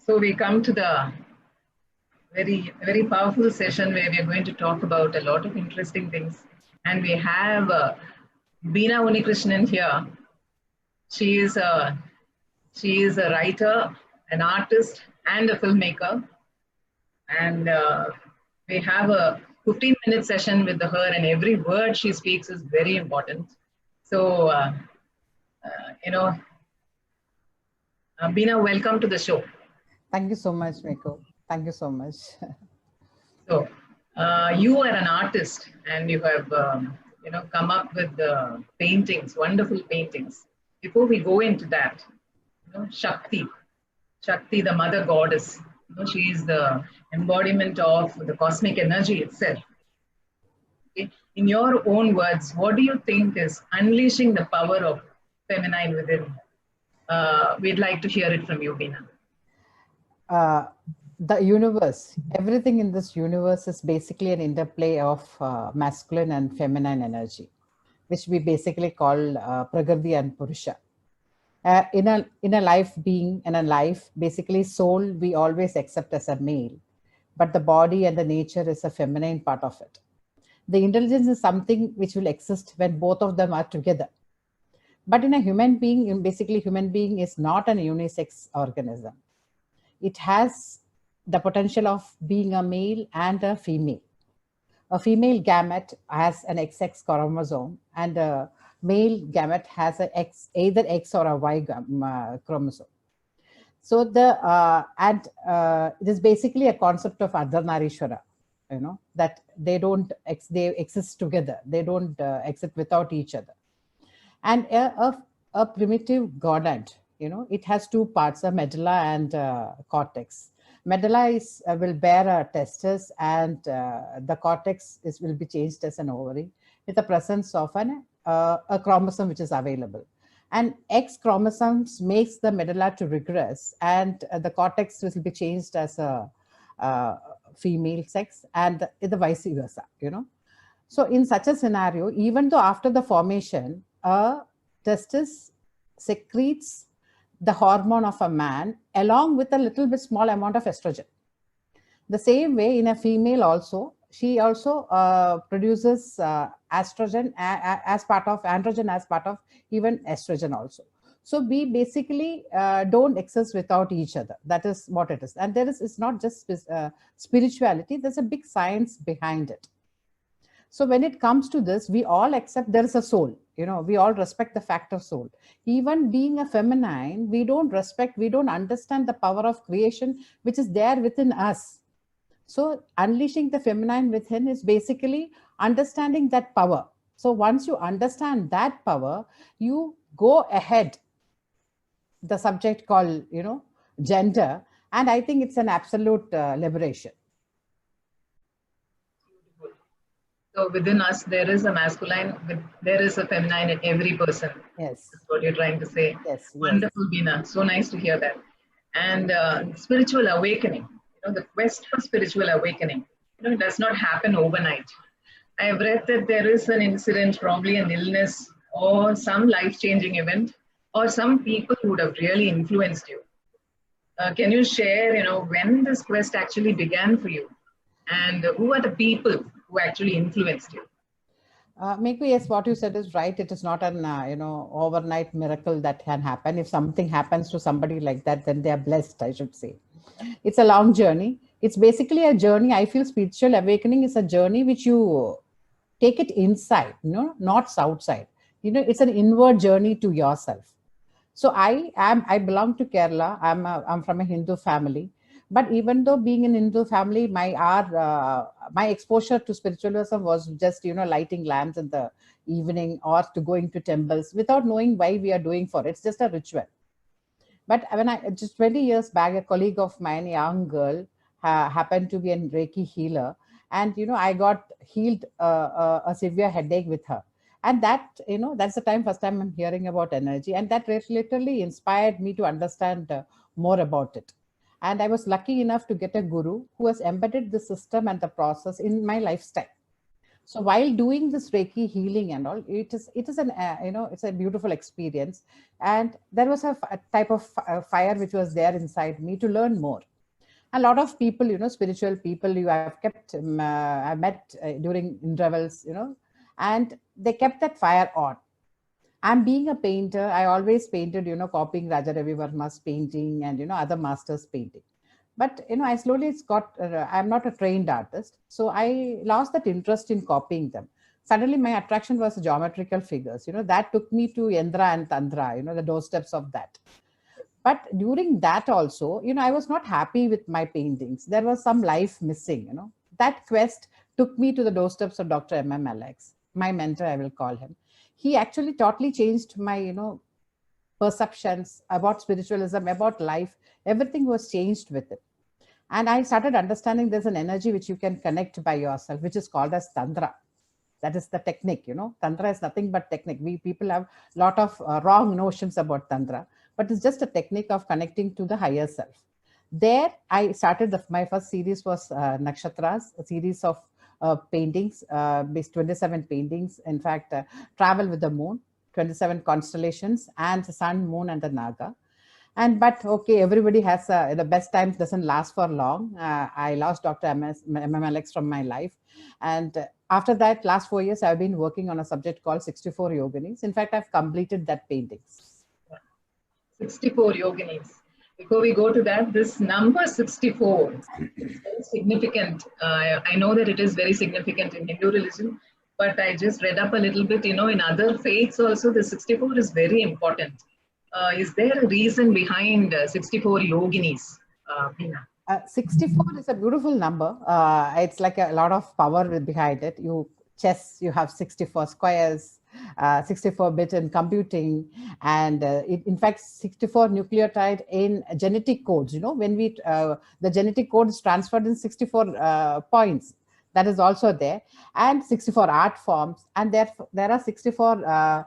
So we come to the very powerful session where we are going to talk about a lot of interesting things. And we have Beena Unnikrishnan here. She is a writer, an artist, and a filmmaker. And we have a 15-minute session with her, and every word she speaks is very important. So, you know, Beena, welcome to the show. Thank you so much, Miko. Thank you so much. So, you are an artist, and you have come up with paintings, wonderful paintings. Before we go into that, Shakti, the mother goddess. She is the embodiment of the cosmic energy itself. Okay? In your own words, what do you think is unleashing the power of feminine within? We'd like to hear it from you, Beena. The universe, everything in this universe is basically an interplay of masculine and feminine energy, which we basically call Prakriti and Purusha. In a life being, in a life, basically soul, we always accept as a male, but the body and the nature is a feminine part of it. The intelligence is something which will exist when both of them are together. But in a human being, basically human being is not an unisex organism. It has the potential of being a male and a female. A female gamete has an XX chromosome, and a male gamete has a either X or a Y chromosome. So it is basically a concept of Ardhanarishwara, that they exist together. They don't exist without each other. And a primitive godhead, it has two parts, a medulla and cortex. Medulla will bear a testis, and the cortex will be changed as an ovary with the presence of a chromosome which is available. And X chromosomes makes the medulla to regress, and the cortex will be changed as a female sex, and the vice versa. So in such a scenario, even though after the formation, a testis secretes the hormone of a man along with a little bit small amount of estrogen. The same way in a female also, she also produces estrogen as part of androgen, as part of even estrogen also. So we basically don't exist without each other. That is what it is. And it's not just spirituality, there's a big science behind it. So when it comes to this, we all accept there is a soul. We all respect the fact of soul. Even being a feminine, we don't understand the power of creation, which is there within us. So unleashing the feminine within is basically understanding that power. So once you understand that power, you go ahead, the subject called, gender. And I think it's an absolute liberation. So within us, there is a masculine, there is a feminine in every person. Yes. That's what you're trying to say. Yes. Wonderful, Beena. So nice to hear that. And spiritual awakening, the quest for spiritual awakening, it does not happen overnight. I have read that there is an incident, probably an illness or some life-changing event, or some people who would have really influenced you. Can you share, when this quest actually began for you? And who are the people who actually influenced you? Maybe yes, what you said is right. It is not an overnight miracle that can happen. If something happens to somebody like that, then they are blessed, I should say. It's a long journey. It's basically a journey. I feel spiritual awakening is a journey which you take it inside, not outside. It's an inward journey to yourself. So I belong to Kerala. I'm from a Hindu family. But even though being in Hindu family, my exposure to spiritualism was just, lighting lamps in the evening or to going to temples without knowing why we are doing for it. It's just a ritual. But when just 20 years back, a colleague of mine, a young girl, happened to be a Reiki healer. And, I got healed a severe headache with her. And that, that's the first time I'm hearing about energy. And that literally inspired me to understand more about it. And I was lucky enough to get a guru who has embedded the system and the process in my lifestyle. So while doing this Reiki healing and all, it is an it's a beautiful experience. And there was a type of fire which was there inside me to learn more. A lot of people, spiritual people, you have kept I met during intervals, and they kept that fire on. I'm being a painter. I always painted, copying Raja Ravi Verma's painting and, other masters' painting. But, I slowly I'm not a trained artist. So I lost that interest in copying them. Suddenly my attraction was geometrical figures, that took me to Yendra and Tantra, the doorsteps of that. But during that also, I was not happy with my paintings. There was some life missing, That quest took me to the doorsteps of Dr. M.M. Alex, my mentor, I will call him. He actually totally changed my, perceptions about spiritualism, about life. Everything was changed with it. And I started understanding there's an energy which you can connect by yourself, which is called as Tantra. That is the technique, Tantra is nothing but technique. We people have a lot of wrong notions about Tantra, but it's just a technique of connecting to the higher self. There, I started, my first series was Nakshatras, a series of paintings, based 27 paintings. In fact, Travel with the Moon, 27 constellations, and the Sun, Moon, and the Naga. But okay, everybody has the best times doesn't last for long. I lost Dr. M.M. Alex from my life. And after that, last 4 years, I've been working on a subject called 64 Yoginis. In fact, I've completed that paintings. 64 Yoginis. Before we go to that, this number 64 is very significant. I know that it is very significant in Hindu religion, but I just read up a little bit, in other faiths also, the 64 is very important. Is there a reason behind 64 Yoginis, Beena? 64 is a beautiful number. It's like a lot of power behind it. You have 64 squares, 64-bit in computing, and in fact, 64 nucleotide in genetic codes. When the genetic code is transferred in 64 points, that is also there, and 64 art forms, and there are 64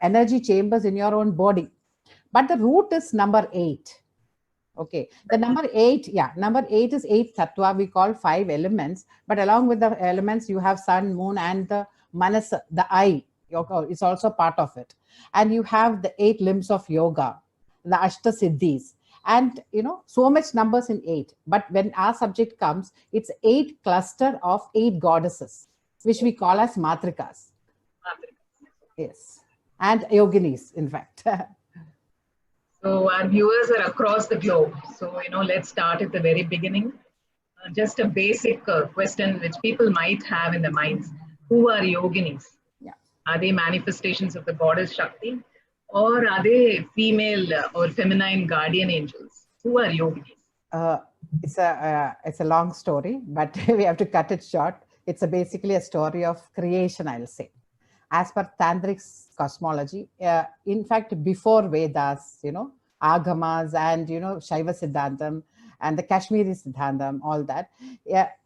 energy chambers in your own body. But the root is number 8. Okay, the number 8, number 8 is 8 tattva, we call 5 elements, but along with the elements, you have sun, moon, and the manas, the eye, is also part of it. And you have the 8 limbs of yoga, the Ashta Siddhis, and so much numbers in 8. But when our subject comes, it's 8 cluster of 8 goddesses, which we call as matrikas. Yes, and yoginis, in fact. So our viewers are across the globe. So, let's start at the very beginning. Just a basic question which people might have in their minds. Who are yoginis? Yeah. Are they manifestations of the goddess Shakti? Or are they female or feminine guardian angels? Who are yoginis? It's a long story, but we have to cut it short. It's basically a story of creation, I'll say. As per Tantric cosmology, in fact, before Vedas, Agamas and, Shaiva Siddhantam and the Kashmiri Siddhantam, all that,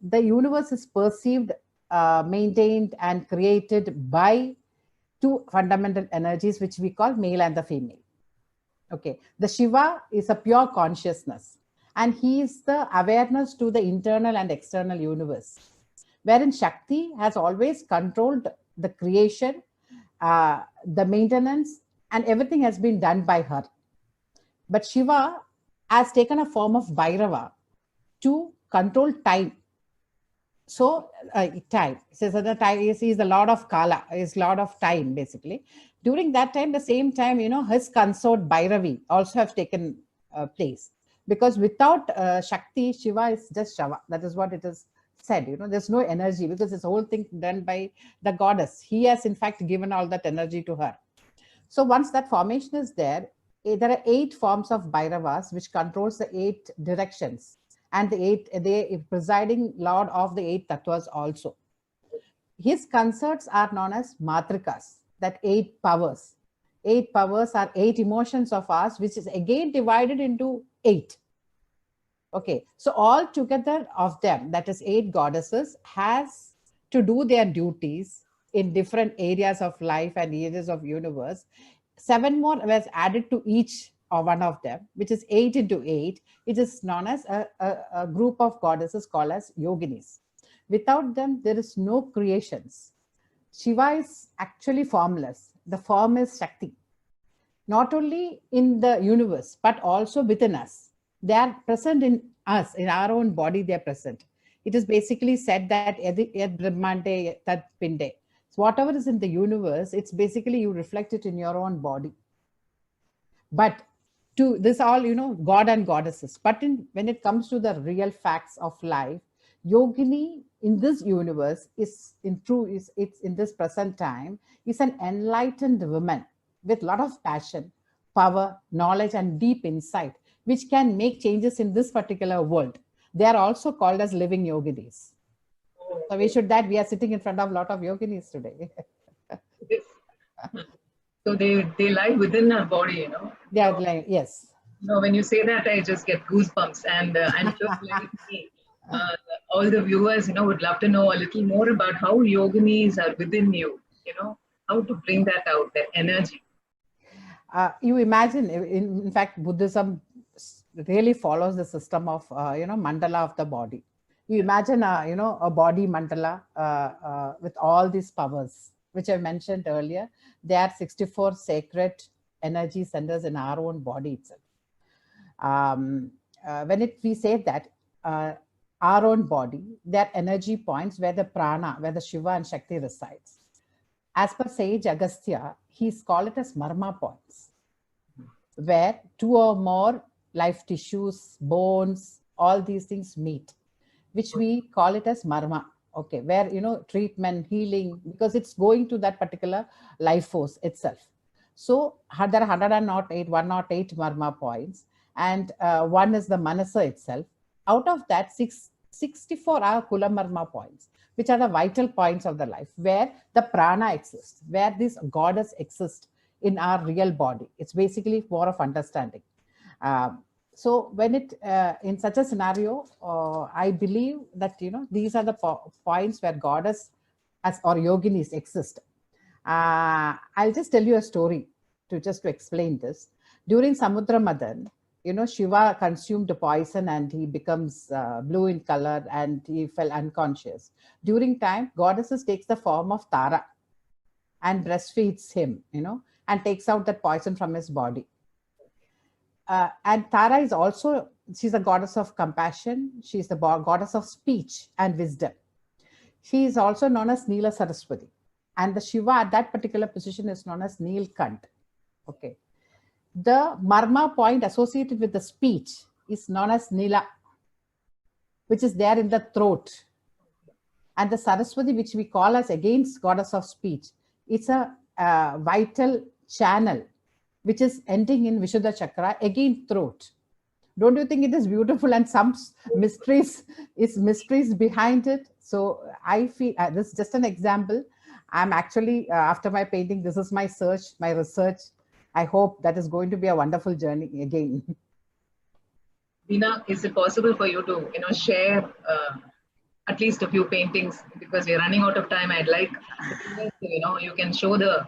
the universe is perceived, maintained and created by 2 fundamental energies, which we call male and the female. Okay, the Shiva is a pure consciousness, and he is the awareness to the internal and external universe, wherein Shakti has always controlled the creation, the maintenance, and everything has been done by her. But Shiva has taken a form of Bhairava to control time. So time, says that time is the lord of Kala, is lord of time, basically. During that time, the same time, his consort Bhairavi also have taken place. Because without Shakti, Shiva is just Shava. That is what it is said. There's no energy, because this whole thing done by the goddess. He has in fact given all that energy to her. So once that formation is there are 8 forms of Bhairavas which controls the 8 directions, and the presiding lord of the 8 tattvas also. His consorts are known as matrikas, that 8 powers. 8 powers are 8 emotions of ours, which is again divided into 8. Okay, so all together of them, that is 8 goddesses, has to do their duties in different areas of life and areas of universe. 7 more was added to each or one of them, which is 8 into 8. It is known as a group of goddesses called as yoginis. Without them, there is no creations. Shiva is actually formless. The form is Shakti. Not only in the universe, but also within us. They are present in us, in our own body, they are present. It is basically said that Yad Brahmande Tad Pinde. So whatever is in the universe, it's basically you reflect it in your own body. But to this all, God and goddesses. But when it comes to the real facts of life, Yogini in this universe it's in this present time is an enlightened woman with a lot of passion, power, knowledge, and deep insight, which can make changes in this particular world. They are also called as living yoginis. So we are sitting in front of a lot of yoginis today. So they lie within our body, They are like, yes. When you say that, I just get goosebumps, and I'm sure all the viewers, would love to know a little more about how yoginis are within you, how to bring that out, that energy. You imagine, in fact, Buddhism really follows the system of, mandala of the body. You imagine, a body mandala with all these powers, which I mentioned earlier. There are 64 sacred energy centers in our own body itself. When we say that our own body, there are energy points where the prana, where the Shiva and Shakti resides. As per sage Agastya, he's called it as marma points, where two or more life tissues, bones, all these things meet, which we call it as marma. Okay, where treatment, healing, because it's going to that particular life force itself. So there are 108 marma points, and one is the manasa itself. Out of that, 64 are kula marma points, which are the vital points of the life, where the prana exists, where this goddess exists in our real body. It's basically more of understanding. So when in such a scenario, I believe that these are the points where goddess or yoginis exist. I'll just tell you a story to explain this. During Samudra Madan, Shiva consumed poison and he becomes blue in color and he fell unconscious. During time, goddesses takes the form of Tara and breastfeeds him, and takes out that poison from his body. And Tara is also, she's a goddess of compassion. She's the goddess of speech and wisdom. She is also known as Neela Saraswati. And the Shiva at that particular position is known as Neelkant. Okay. The marma point associated with the speech is known as Nila, which is there in the throat. And the Saraswati, which we call as against goddess of speech, it's a vital channel, which is ending in Vishuddha Chakra, again throat. Don't you think it is beautiful? And some mysteries behind it. So I feel this is just an example. I'm actually, after my painting, this is my research. I hope that is going to be a wonderful journey again. Beena, is it possible for you to, share at least a few paintings? Because we're running out of time. I'd like, you can show the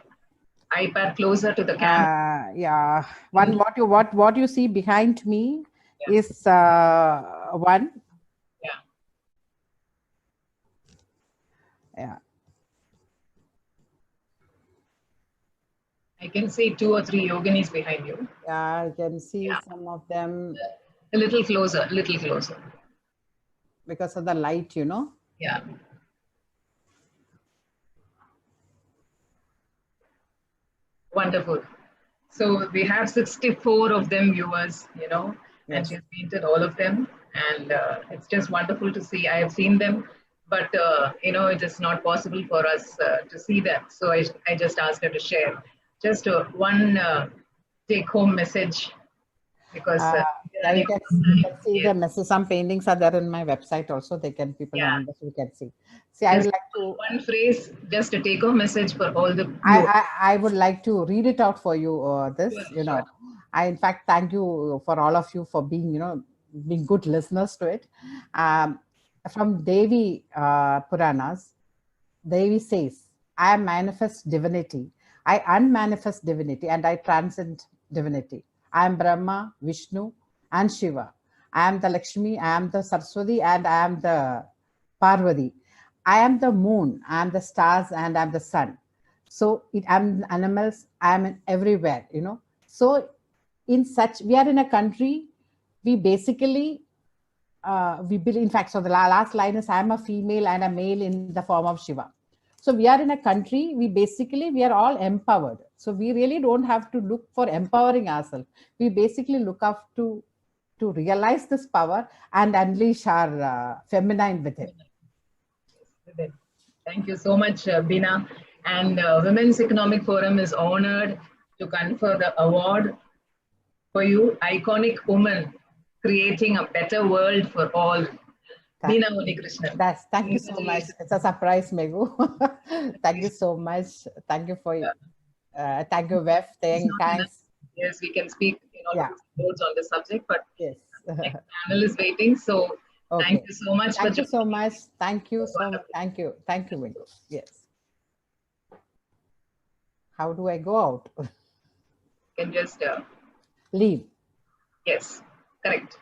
iPad closer to the camera. Yeah. What you see behind me is one. Yeah. I can see 2 or 3 yoginis behind you. Yeah, I can see some of them. A little closer. Because of the light, Yeah. Wonderful. So we have 64 of them, viewers, and she's painted all of them. And it's just wonderful to see. I have seen them, but, it is not possible for us to see them. So I just asked her to share just one take-home message, because you can see the message. Some paintings are there in my website also. People who can see. See, I would like to one phrase, just a take-home message for all the. I would like to read it out for you. Sure. I in fact thank you for all of you for being being good listeners to it. From Devi Puranas, Devi says, "I am manifest divinity. I unmanifest divinity, and I transcend divinity. I am Brahma, Vishnu, and Shiva. I am the Lakshmi, I am the Saraswati, and I am the Parvati. I am the moon, I am the stars, and I'm the sun. So I'm animals, I'm in everywhere, you know. So in such, we are in a country, we basically, we believe, in fact, so the last line is, I'm a female and a male in the form of Shiva. So we are in a country, we are all empowered. So we really don't have to look for empowering ourselves. We basically look up to realize this power and unleash our feminine within. Thank you so much, Beena. And Women's Economic Forum is honored to confer the award for you, Iconic Woman, Creating a Better World for All. Beena Unnikrishnan. Thank you so much. It's a surprise, Megu. Thank you so much. Thank you for thank you, WEF. Thanks. Yes, we can speak words on the subject, but yes, next panel is waiting. So thank you so much. Thank you so much. Thank you so much. Thank you, Megu. Yes. How do I go out? You can just leave. Yes, correct.